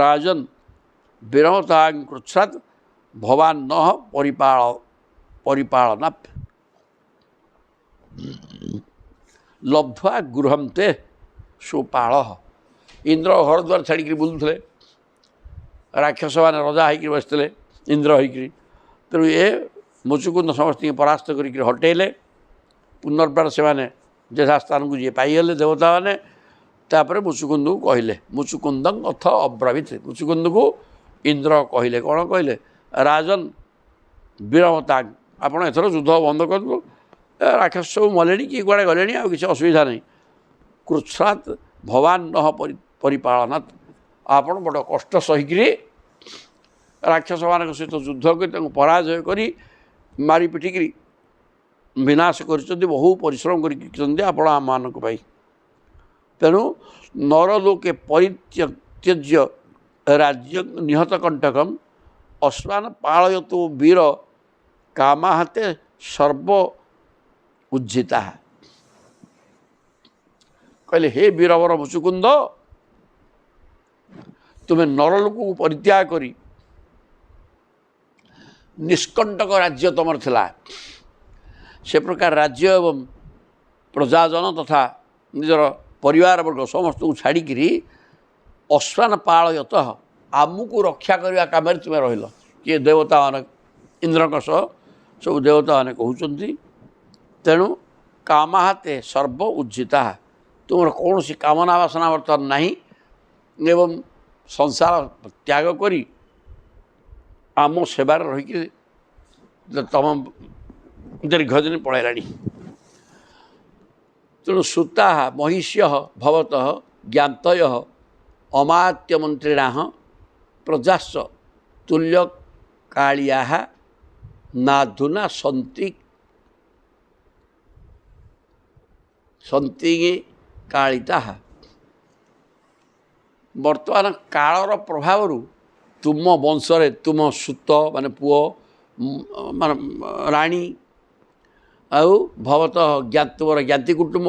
Speaker 1: ରାଜନ୍ ବିରମତାଂ କୃଚ୍ଛ୍ରାତ୍ ଭବାନ୍ ନଃ ପରିପାଳନାତ୍। ଲବ୍ଧ୍ୱା ଗୃହନ୍ତେ ସୋପାଳ, ଇନ୍ଦ୍ର ଘର ଦ୍ୱାର ଛାଡ଼ିକିରି ବୁଲୁଥିଲେ, ରାକ୍ଷସମାନେ ରଜା ହେଇକରି ବସିଥିଲେ ଇନ୍ଦ୍ର ହେଇକରି। ତେଣୁ ଏ ମୁଚୁକୁନ୍ଦ ସମସ୍ତଙ୍କୁ ପରାସ୍ତ କରିକି ହଟେଇଲେ। ପୁନର୍ବାର ସେମାନେ ଯେଝା ସ୍ଥାନକୁ ଯିଏ ପାଇଗଲେ ଦେବତାମାନେ। ତାପରେ ମୁଚୁକୁନ୍ଦକୁ କହିଲେ, ମୁଚୁକୁନ୍ଦଂ ଅଥ ଅବ୍ରବୀତ୍, ମୁଚୁକୁନ୍ଦକୁ ଇନ୍ଦ୍ର କହିଲେ, କ'ଣ କହିଲେ, ରାଜନ୍ ବିରମତାଂ, ଆପଣ ଏଥର ଯୁଦ୍ଧ ବନ୍ଦ କରନ୍ତୁ, ରାକ୍ଷସ ସବୁ ମଲେଣି, କିଏ କୁଆଡ଼େ ଗଲେଣି, ଆଉ କିଛି ଅସୁବିଧା ନାହିଁ। କୃଚ୍ଛ୍ରାତ୍ ଭବାନ୍ ନଃ ପରିପାଳନାତ୍, ଆପଣ ବଡ଼ କଷ୍ଟ ସହିକିରି ରାକ୍ଷସମାନଙ୍କ ସହିତ ଯୁଦ୍ଧ କରି ତାଙ୍କୁ ପରାଜୟ କରି ମାରି ପିଟିକିରି ବିନାଶ କରିଛନ୍ତି, ବହୁ ପରିଶ୍ରମ କରିଛନ୍ତି ଆପଣ ଆମମାନଙ୍କ ପାଇଁ। ତେଣୁ ନରଲୋକେ ପରିତ୍ୟଜ୍ୟ ରାଜ୍ୟ ନିହତ କଣ୍ଟକମ୍ ଅଶ୍ୱାନ ପାଳୟତୁ ବୀର କାମାହାତେ ସର୍ବ ଉଜ୍ଜିତା। କହିଲେ, ହେ ବୀରବର ମୁଚୁକୁନ୍ଦ, ତୁମେ ନରଲୋକକୁ ପରିତ୍ୟାଗ କରି, ନିଷ୍କଣ୍ଟକ ରାଜ୍ୟ ତୁମର ଥିଲା, ସେ ପ୍ରକାର ରାଜ୍ୟ ଏବଂ ପ୍ରଜାଜନ ତଥା ନିଜର ପରିବାର ବର୍ଗ ସମସ୍ତଙ୍କୁ ଛାଡ଼ିକିରି ଅଶ୍ୱାନ ପାଳୟତ, ଆମକୁ ରକ୍ଷା କରିବା କାମରେ ତୁମେ ରହିଲ। କିଏ, ଦେବତାମାନେ ଇନ୍ଦ୍ରଙ୍କ ସହ ସବୁ ଦେବତାମାନେ କହୁଛନ୍ତି। ତେଣୁ କାମାହାତେ ସର୍ବ ଉଜ୍ଜିତା, ତୁମର କୌଣସି କାମନା ବାସନା ବର୍ତ୍ତମାନ ନାହିଁ ଏବଂ ସଂସାର ତ୍ୟାଗ କରି ଆମ ସେବାରେ ରହିକି ତମ ଦୀର୍ଘ ଦିନ ପଳାଇଲାଣି। ତେଣୁ ସୁତା ମହିଷ୍ୟ ଭବତଃ ଜ୍ଞାତୟ ଅମାତ୍ୟ ମନ୍ତ୍ରିଣାଃ ପ୍ରଜାସ୍ସ ତୁଲ୍ୟ କାଳିଆ ନାଧୁନା ସନ୍ତି କାଳିତା। ବର୍ତ୍ତମାନ କାଳର ପ୍ରଭାବରୁ ତୁମ ବଂଶରେ ତୁମ ସୁତ ମାନେ ପୁଅ ମାନେ ରାଣୀ ଆଉ ଭବତଃ ତୁମର ଜ୍ଞାତି କୁଟୁମ୍ବ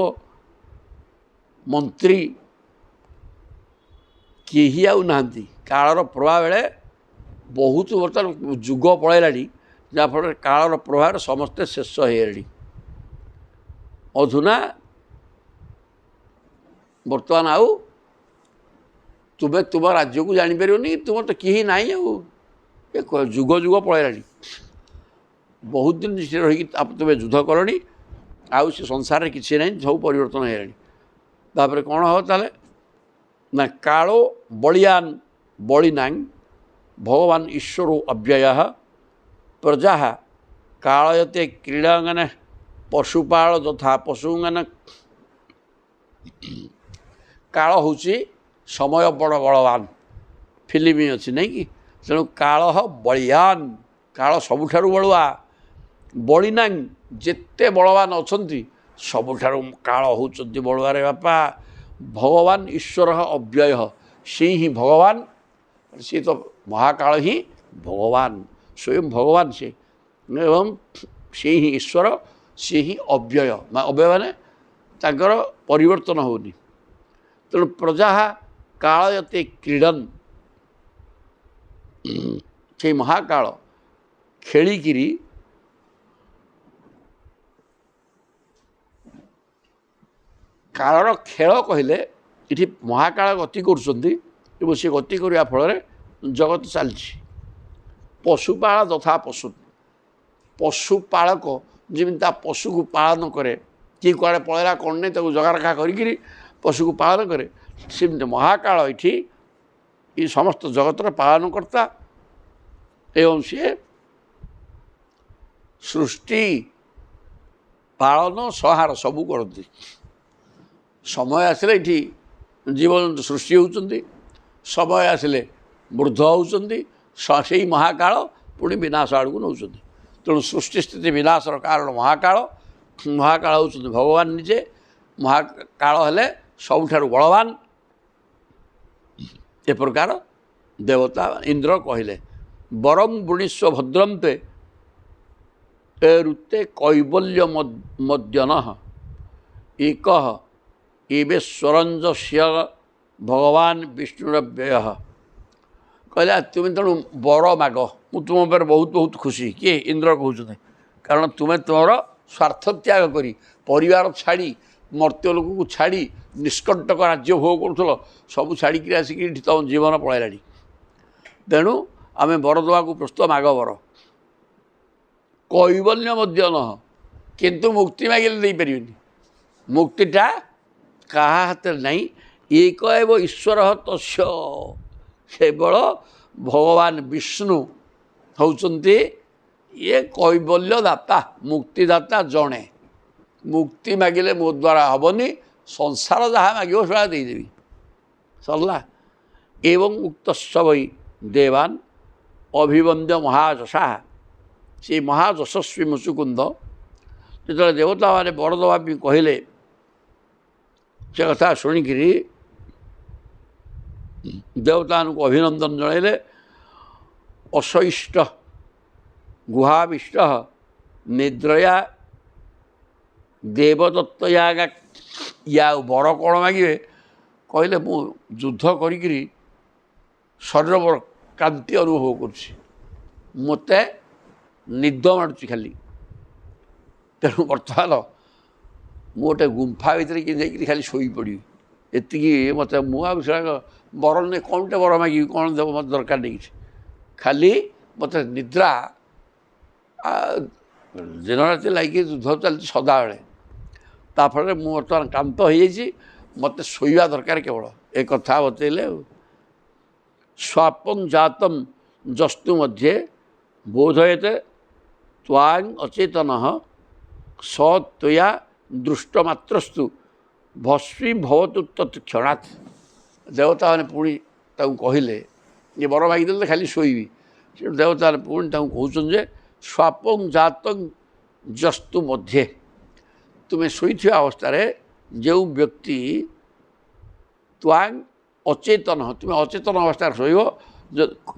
Speaker 1: ମନ୍ତ୍ରୀ କେହି ଆଉ ନାହାନ୍ତି। କାଳର ପ୍ରଭାବ ବେଳେ ବହୁତ ବର୍ତ୍ତମାନ ଯୁଗ ପଳେଇଲାଣି, ଯାହାଫଳରେ କାଳର ପ୍ରଭାବରେ ସମସ୍ତେ ଶେଷ ହେଇଗଲେଣି। ଅଧୁନା ବର୍ତ୍ତମାନ ଆଉ ତୁମେ ତୁମ ରାଜ୍ୟକୁ ଜାଣିପାରିବନି, ତୁମର ତ କେହି ନାହିଁ ଆଉ। ଏ ଯୁଗ ଯୁଗ ପଳେଇଲାଣି, ବହୁତ ଦିନ ସେଠି ରହିକି ତୁମେ ଯୁଦ୍ଧ କଲଣି, ଆଉ ସେ ସଂସାରରେ କିଛି ନାହିଁ, ସବୁ ପରିବର୍ତ୍ତନ ହେଇଗଲାଣି। ତାପରେ କ'ଣ ହେବ ତାହେଲେ ନା କାଳୋ ବଳିୟାନ ବଳିନାଙ୍ଗ ଭଗବାନ ଈଶ୍ୱର ଅବ୍ୟୟ ପ୍ରଜା କାଳୟତେ କ୍ରୀଡ଼ାଙ୍ଗନ ପଶୁପାଳ ଯଥା ପଶୁଙ୍ଗନ। କାଳ ହେଉଛି ସମୟ ବଡ଼ ବଳବାନ, ଫିଲ୍ମ ଅଛି ନାଇଁ କି? ତେଣୁ କାଳ ବଳିୟାନ, କାଳ ସବୁଠାରୁ ବଳୁଆ। ବଳିନାଙ୍ଗ ଯେତେ ବଳବାନ ଅଛନ୍ତି ସବୁଠାରୁ କାଳ ହେଉଛନ୍ତି ବଳୁଆରେ ବାପା। ଭଗବାନ ଈଶ୍ୱର ଅବ୍ୟୟ, ସେ ହିଁ ଭଗବାନ, ସିଏ ତ ମହାକାଳ ହିଁ ଭଗବାନ, ସ୍ୱୟଂ ଭଗବାନ ସେ, ଏବଂ ସେ ହିଁ ଈଶ୍ୱର, ସିଏ ହିଁ ଅବ୍ୟୟ। ଅବ୍ୟୟ ମାନେ ତାଙ୍କର ପରିବର୍ତ୍ତନ ହେଉନି। ତେଣୁ ପ୍ରଜା କାଳୟତେ କ୍ରୀଡ଼ନ୍, ସେଇ ମହାକାଳ ଖେଳିକିରି କାଳର ଖେଳ କହିଲେ ଏଠି ମହାକାଳ ଗତି କରୁଛନ୍ତି ଏବଂ ସେ ଗତି କରିବା ଫଳରେ ଜଗତ ଚାଲିଛି। ପଶୁପାଳ ତଥା ପଶୁ, ପଶୁପାଳକ ଯେମିତି ତା ପଶୁକୁ ପାଳନ କରେ, କିଏ କୁଆଡ଼େ ପଳେଇଲା କ'ଣ ନାହିଁ ତାକୁ ଜଗା ରଖା କରିକିରି ପଶୁକୁ ପାଳନ କରେ, ସେମିତି ମହାକାଳ ଏଠି ଏ ସମସ୍ତ ଜଗତର ପାଳନକର୍ତ୍ତା ଏବଂ ସିଏ ସୃଷ୍ଟି ପାଳନ ସଂହାର ସବୁ କରନ୍ତି। ସମୟ ଆସିଲେ ଏଠି ଜୀବଜନ୍ତୁ ସୃଷ୍ଟି ହେଉଛନ୍ତି, ସମୟ ଆସିଲେ ବୃଦ୍ଧ ହେଉଛନ୍ତି, ସେଇ ମହାକାଳ ପୁଣି ବିନାଶ ଆଡ଼କୁ ନେଉଛନ୍ତି। ତେଣୁ ସୃଷ୍ଟି ସ୍ଥିତି ବିନାଶର କାରଣ ମହାକାଳ। ମହାକାଳ ହେଉଛନ୍ତି ଭଗବାନ ନିଜେ। ମହାକାଳ ହେଲେ ସବୁଠାରୁ ବଳବାନ। ଏ ପ୍ରକାର ଦେବତା ଇନ୍ଦ୍ର କହିଲେ ବରଂ ବୃଣୀସ୍ୱ ଭଦ୍ରନ୍ତେ ଏ ଋତେ କୈବଲ୍ୟ ମଦ୍ୟନ ଏକ ଏବେ ସ୍ୱରଞ୍ଜସ୍ୟ ଭଗବାନ ବିଷ୍ଣୁର ବ୍ୟୟ। କହିଲା ତୁମେ ତେଣୁ ବର ମାଗ, ମୁଁ ତୁମ ଉପରେ ବହୁତ ବହୁତ ଖୁସି। କିଏ? ଇନ୍ଦ୍ର କହୁଛନ୍ତି। କାରଣ ତୁମେ ତୁମର ସ୍ୱାର୍ଥ ତ୍ୟାଗ କରି ପରିବାର ଛାଡ଼ି ମର୍ତ୍ତ୍ୟ ଲୋକକୁ ଛାଡ଼ି ନିଷ୍କଣ୍ଟକ ରାଜ୍ୟ ଭୋଗ କରୁଥିଲ, ସବୁ ଛାଡ଼ିକିରି ଆସିକି ଏଠି ତୁମ ଜୀବନ ପଳାଇଲାଣି। ତେଣୁ ଆମେ ବର ଦେବାକୁ ପ୍ରସ୍ତୁତ, ମାଗ ବର। କୈବଲ୍ୟ ମଧ୍ୟ ନୁହଁ, କିନ୍ତୁ ମୁକ୍ତି ମାଗିଲେ ଦେଇପାରିବେନି। ମୁକ୍ତିଟା କାହା ହାତରେ ନାହିଁ। ଏକ ଏବ ଈଶ୍ୱର ତସ୍ୟ, କେବଳ ଭଗବାନ ବିଷ୍ଣୁ ହେଉଛନ୍ତି ଇଏ କୈବଲ୍ୟ ଦାତା, ମୁକ୍ତିଦାତା ଜଣେ। ମୁକ୍ତି ମାଗିଲେ ମୋ ଦ୍ୱାରା ହେବନି, ସଂସାର ଯାହା ମାଗିବ ସେଟା ଦେଇଦେବି, ସରିଲା। ଏବଂ ଉକ୍ତସ୍ୟ ବୈ ଦେବାନ୍ ଅଭିବନ୍ଦ୍ୟ ମହାଯଶା, ସେ ମହାଯଶସ୍ୱୀ ମୁଚୁକୁନ୍ଦ ଯେତେବେଳେ ଦେବତାମାନେ ବର ଦେବା ପାଇଁ କହିଲେ, ସେ କଥା ଶୁଣିକିରି ଦେବତାମାନଙ୍କୁ ଅଭିନନ୍ଦନ ଜଣାଇଲେ। ଅଶଇଷ୍ଟ ଗୁହାବିଷ୍ଟ ନିଦ୍ରୟା ଦେବଦତ୍ତୟା, ୟା ବର କ'ଣ ମାଗିବେ? କହିଲେ ମୁଁ ଯୁଦ୍ଧ କରିକିରି ଶରୀର କାନ୍ତି ଅନୁଭବ କରୁଛି, ମୋତେ ନିଦ ମାଡ଼ୁଛି ଖାଲି। ତେଣୁ ବର୍ତ୍ତମାନ ମୁଁ ଗୋଟେ ଗୁମ୍ଫା ଭିତରେ କି ଯାଇକିରି ଖାଲି ଶୋଇପଡ଼ିବି, ଏତିକି ମୋତେ। ମୁଁ ଆଉ ସେଟା ବର ନେଇ କ'ଣଟେ ବର ମାଗିବି, କ'ଣ ଦେବ, ମୋତେ ଦରକାର ନେଇ କିଛି। ଖାଲି ମୋତେ ନିଦ୍ରା, ଦିନରାତି ଲାଗିକି ଯୁଦ୍ଧ ଚାଲିଛି ସଦାବେଳେ। ତାଫଳରେ ମୁଁ ବର୍ତ୍ତମାନ କ୍ଳାନ୍ତ ହୋଇଯାଇଛି, ମୋତେ ଶୋଇବା ଦରକାର କେବଳ। ଏ କଥା ବତେଇଲେ। ଆଉ ସ୍ୱାପଂ ଜାତମ୍ ଜସ୍ତୁ ମଧ୍ୟ ବୋଧୟତେ ତ୍ୱାଂ ଅଚେତନ ସ ତ୍ୱୟା ଦୃଷ୍ଟମାତ୍ରସ୍ତୁ ଭସ୍ମୀ ଭବତୁ ତତ୍କ୍ଷଣାତ୍। ଦେବତାମାନେ ପୁଣି ତାଙ୍କୁ କହିଲେ, ଇଏ ବର ମାଗିଦେଲେ ଖାଲି ଶୋଇବି। ସେଠୁ ଦେବତାମାନେ ପୁଣି ତାଙ୍କୁ କହୁଛନ୍ତି ଯେ ସ୍ୱାପଂ ଜାତଂ ଜସ୍ତୁ ମଧ୍ୟ, ତୁମେ ଶୋଇଥିବା ଅବସ୍ଥାରେ ଯେଉଁ ବ୍ୟକ୍ତି ତ୍ୱାଂ ଅଚେତନ, ତୁମେ ଅଚେତନ ଅବସ୍ଥାରେ ଶୋଇବ।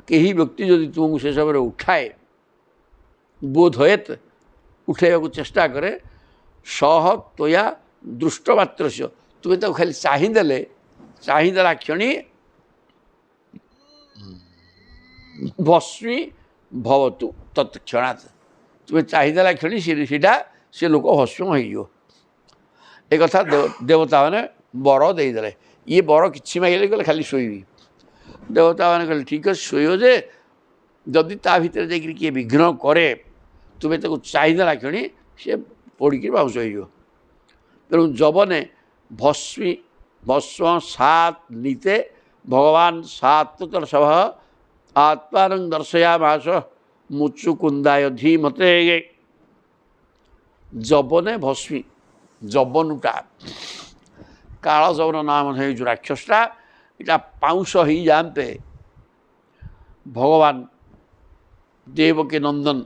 Speaker 1: କେହି ବ୍ୟକ୍ତି ଯଦି ତୁମକୁ ସେ ସମୟରେ ଉଠାଏ, ବୋଧ ହୁଏତ ଉଠାଇବାକୁ ଚେଷ୍ଟା କରେ, ସହ ତ୍ୱୟା ଦୃଷ୍ଟମାତ୍ରସ୍ୟ, ତୁମେ ତାକୁ ଖାଲି ଚାହିଁଦେଲା କ୍ଷଣି ଭସ୍ମୀ ଭବତୁ ତତ୍କ୍ଷଣାତ୍, ତୁମେ ଚାହିଁଦେଲା କ୍ଷଣି ସେଇଟା ସେ ଲୋକ ଭସ୍ମ ହୋଇଯିବ। ଏ କଥା ଦେବତାମାନେ ବର ଦେଇଦେଲେ। ଇଏ ବର କିଛି ମାଗିଲେ କହିଲେ ଖାଲି ଶୋଇବି। ଦେବତାମାନେ କହିଲେ ଠିକ୍ ଅଛି ଶୋଇବ, ଯେ ଯଦି ତା ଭିତରେ ଯାଇକରି କିଏ ବିଘ୍ନ କରେ, ତୁମେ ତାକୁ ଚାହିଁଦେଲା କ୍ଷଣି ସେ ପୋଡ଼ିକି ବାଉଁଶ ହୋଇଯିବ। ତେଣୁ ଯବନେ ଭସ୍ମ ସାତ୍ ନୀତେ ଭଗବାନ ସାତ୍ୱତର ସଭା ଆତ୍ମାନଂ ଦର୍ଶୟାମାସ ମୁଚୁକୁନ୍ଦାୟ ଧୀମତେ। ଯବନେ ଭସ୍ମୀ, ଯବନୁଟା କାଳ ଯବନ ନାମ ହେଇ ଯେଉଁ ରାକ୍ଷସଟା, ଏଇଟା ପାଉଁଶ ହେଇଯାଆନ୍ତେ ଭଗବାନ ଦେବକୀ ନନ୍ଦନ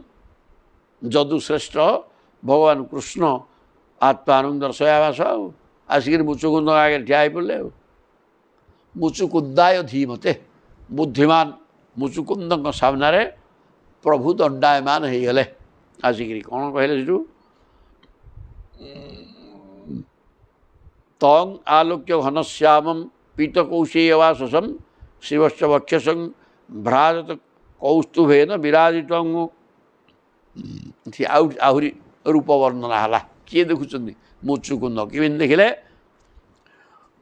Speaker 1: ଯଦୁଶ୍ରେଷ୍ଠ ଭଗବାନ କୃଷ୍ଣ ଆତ୍ମାନଂ ଦର୍ଶୟାମାସ, ଆଉ ଆସିକିରି ମୁଚୁକୁନ୍ଦ ଆଗରେ ଠିଆ ହେଇପଡ଼ିଲେ। ଆଉ ମୁଚୁକୁନ୍ଦାୟ ଧୀମତେ, ବୁଦ୍ଧିମାନ ମୁଚୁକୁନ୍ଦଙ୍କ ସାମ୍ନାରେ ପ୍ରଭୁ ଦଣ୍ଡାୟମାନ ହେଇଗଲେ। ଆସିକିରି କ'ଣ କହିଲେ ସେଠୁ, ତଂ ଆଲୋକ୍ୟ ଘନଶ୍ୟାମଂ ପୀତକୌଶେୟବାସସଂ ଶିବଶ୍ଚ ବକ୍ଷସଂ ଭ୍ରାଜତ କୌସ୍ତୁଭେନ ବିରାଜିତଂ। ଆହୁରି ରୂପ ବର୍ଣ୍ଣନା ହେଲା। କିଏ ଦେଖୁଛନ୍ତି? ମୁଚୁକୁନ୍ଦ। କେମିତି ଦେଖିଲେ?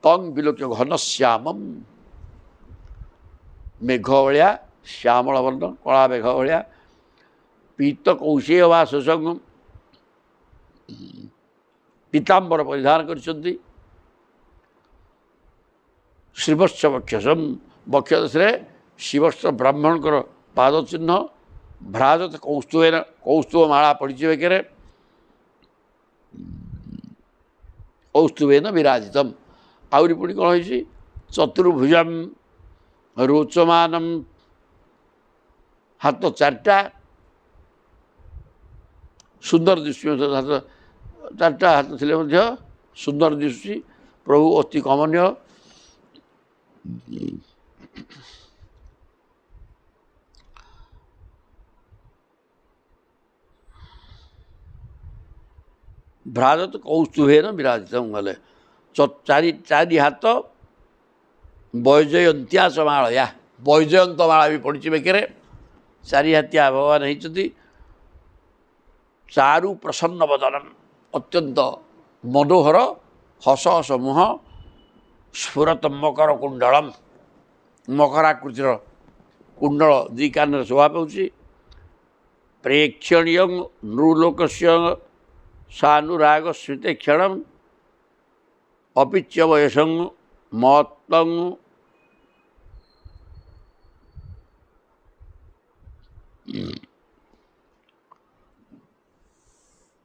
Speaker 1: ତଂ ବିଲୋକ୍ୟ ଘନଶ୍ୟାମଂ, ମେଘ ଭଳିଆ ଶ୍ୟାମଳ ବର୍ଣ୍ଣ, କଳା ମେଘ ଭଳିଆ। ପୀତକୌଶେୟବାସସଂ, ପୀତାମ୍ବର ପରିଧାନ କରିଛନ୍ତି। ଶିବଶ୍ଚ ବକ୍ଷସଂ, ବକ୍ଷ ଦେଶରେ ଶିବଶ୍ଚ ବ୍ରାହ୍ମଣଙ୍କର ପାଦ ଚିହ୍ନ। ଭ୍ରାଜତ କୌସ୍ତୁଭେନ, କୌସ୍ତୁଭ ମାଳା ପଡ଼ିଛି ବେକରେ। କୌସ୍ତୁଭେନ ବିରାଜିତମ୍, ଆହୁରି ପୁଣି କ'ଣ ହେଇଛି? ଚତୁର୍ଭୁଜମ୍ ରୋଚମାନମ୍, ହାତ ଚାରିଟା, ସୁନ୍ଦର ଦିଶୁଛି। ହାତ ଚାରିଟା ହାତ ଥିଲେ ମଧ୍ୟ ସୁନ୍ଦର ଦିଶୁଛି। ପ୍ରଭୁ ଅତି କମନୀୟ। ଭ୍ରାଜତ କୌସ୍ତୁଭେନ ବିରାଜିତମ୍ ଗଲେ, ଚାରି ହାତ ବୈଜୟନ୍ତ୍ୟାସ ମାଳୟା, ବୈଜୟନ୍ତ ମାଳା ବି ପଡ଼ିଛି ବେକରେ। ଚାରି ହାତିଆ ଭଗବାନ ହେଇଛନ୍ତି। ଚାରୁ ପ୍ରସନ୍ନ ବଦନମ୍, ଅତ୍ୟନ୍ତ ମନୋହର ହସ ହସ ମୁହଁ। ସ୍ଫୁରତ ମକର କୁଣ୍ଡଳମ୍, ମକରାକୃତିର କୁଣ୍ଡଳ ଦୁଇ କାନରେ ଶୋଭା ପାଉଛି। ପ୍ରେକ୍ଷଣୀୟ ନୃଲୋକସ୍ୟ ସାନୁରାଗ ସ୍ମୃତେ କ୍ଷଣମ୍ ଅପିଚ୍ୟ ବୟସଂ ମତଂ।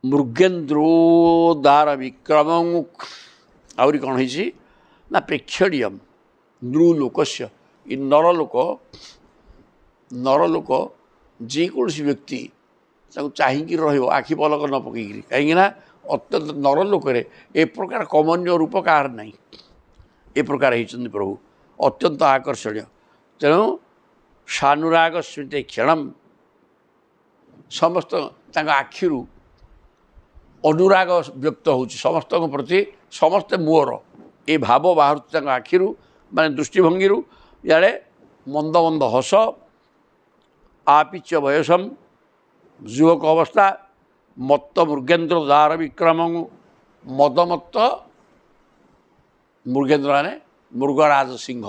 Speaker 1: ମୃଗେନ୍ଦ୍ରୋଦାର ବିକ୍ରମଂ, ଆହୁରି କ'ଣ ହେଇଛି ନା ପ୍ରେକ୍ଷଣୀୟମ୍ ନୃଲୋକସ୍ୟ, ଏ ନରଲୋକ ଯେକୌଣସି ବ୍ୟକ୍ତି ତାକୁ ଚାହିଁକି ରହିବ ଆଖି ପଲକ ନ ପକେଇକିରି। କାହିଁକିନା ଅତ୍ୟନ୍ତ ନରଲୋକରେ ଏ ପ୍ରକାର କମନୀୟ ରୂପ କାହାର ନାହିଁ। ଏ ପ୍ରକାର ହେଇଛନ୍ତି ପ୍ରଭୁ, ଅତ୍ୟନ୍ତ ଆକର୍ଷଣୀୟ। ତେଣୁ ସାନୁରାଗ ସ୍ମୃତି କ୍ଷଣମ୍, ସମସ୍ତ ତାଙ୍କ ଆଖିରୁ ଅନୁରାଗ ବ୍ୟକ୍ତ ହେଉଛି ସମସ୍ତଙ୍କ ପ୍ରତି। ସମସ୍ତେ ମୋର ଏ ଭାବ ବାହାରୁଛି ତାଙ୍କ ଆଖିରୁ, ମାନେ ଦୃଷ୍ଟିଭଙ୍ଗୀରୁ। ଇଆଡ଼େ ମନ୍ଦ ମନ୍ଦ ହସ। ଆପିଚ୍ୟ ବୟସମ୍, ଯୁବକ ଅବସ୍ଥା। ମତ୍ତ ମୃଗେନ୍ଦ୍ର ଦାର ବିକ୍ରମଂ, ମଦମତ୍ତ ମୃଗେନ୍ଦ୍ର ମାନେ ମୃଗରାଜ ସିଂହ,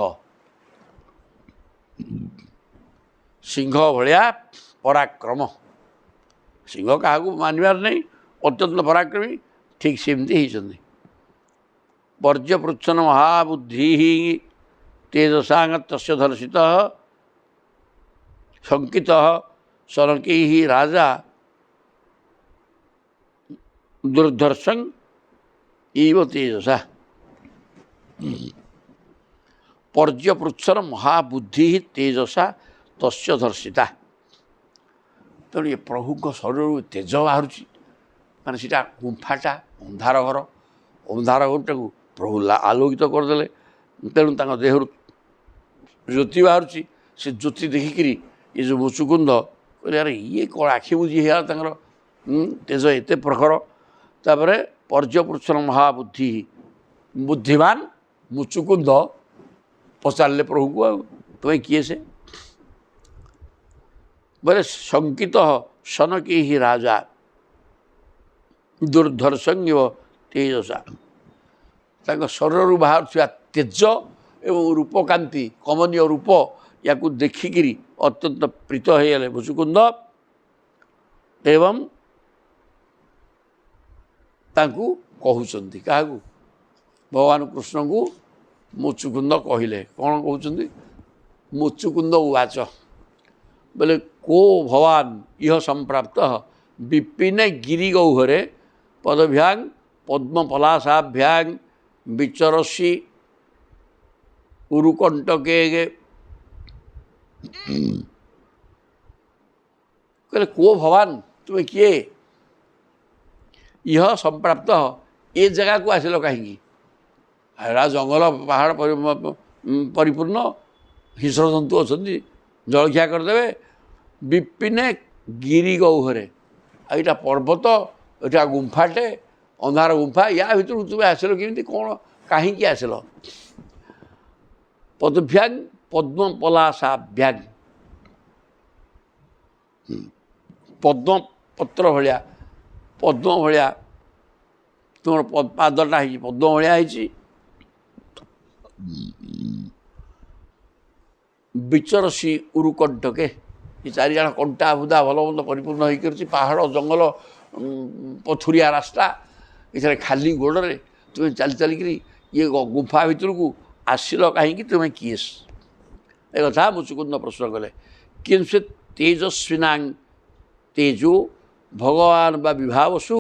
Speaker 1: ସିଂହ ଭଳିଆ ପରାକ୍ରମ। ସିଂହ କାହାକୁ ମାନିବାର ନାହିଁ, ଅତ୍ୟନ୍ତ ପରାକ୍ରମୀ। ଠିକ୍ ସେମିତି ହେଇଛନ୍ତି। ବର୍ଜ୍ୟପୃଚ୍ଛନ ମହାବୁଦ୍ଧି ତେଜସାଙ୍ଗ ତସ୍ୟ ଧର୍ଷିତ ଶଙ୍କିତ ଶନକୈଃ ରାଜା ଦୁର୍ଧର୍ଷଂ ଇବ ତେଜସା। ପର୍ଯ୍ୟପୃଚ୍ଛନ ମହାବୁଦ୍ଧି ତେଜସା ତସ୍ୟ ଧର୍ଷିତା। ତେଣୁ ଏ ପ୍ରଭୁଙ୍କ ଶରୀରରୁ ତେଜ ବାହାରୁଛି, ମାନେ ସେଇଟା ଗୁମ୍ଫାଟା ଅନ୍ଧାର ଘର, ଅନ୍ଧାର ଘରଟାକୁ ପ୍ରଭୁ ଆଲୋକିତ କରିଦେଲେ। ତେଣୁ ତାଙ୍କ ଦେହରୁ ज्योति बाहर से ज्योति देखिकी ये जो मुचुकुंद कहले अरे ये कौन आखि बुझी है तर तेज एत प्रखर तापर पर्यपुरुषर महाबुद्धि बुद्धिमान मुचुकुंद पचारे प्रभु को तुम्हें किए से बोले शंकित सनके ही राजा दुर्धर्षंग तेजसा शरीर बाहर तेज एवं रूपकांति कमनीय रूप या देखिकी अत्यंत प्रीत हो गले मुचुकुंद एवं तांकू कहउचंदी क्या भगवान कृष्ण को मुचुकुंद कहले कौन कहते मुचुकुंद उवाच बोले को भवान यह संप्राप्त विपिने गिरिगौहरे पदभ्यांग पद्मपलाशाभ्यांग विचरसी उरुकंटके कहले को भवान तुम्हें किए यह संप्राप्त ए जगह को आसिल कहीं जंगल पहाड़ परिपूर्ण हिंस्र जंतु अच्छा जलखिया करदे विपिने गिरिगौहरे यहाँ पर्वत यहाँ गुंफाटे अंधार गुंफा या भर तुम्हें आसिल केमी कौन कहीं आसिल पदभ्यांग पद्म पलाशाभ्यांग पद्म पत्र भाया पद्म भाया तुम पादटा है पद्म भाया विचरसी उरुकंटके ये चारिजाण कंटा बुदा भल मंद परिपूर्ण होकर पहाड़ जंगल पथुरिया रास्ता ये खाली गोड़े तुम्हें चली चलिकी ये गुंफा भितर को आसिल कहीं तुम्हें किएस एक कथा मुचुकुंद प्रश्न कले किंचित तेजस्विना तेजो भगवान बा विभावसु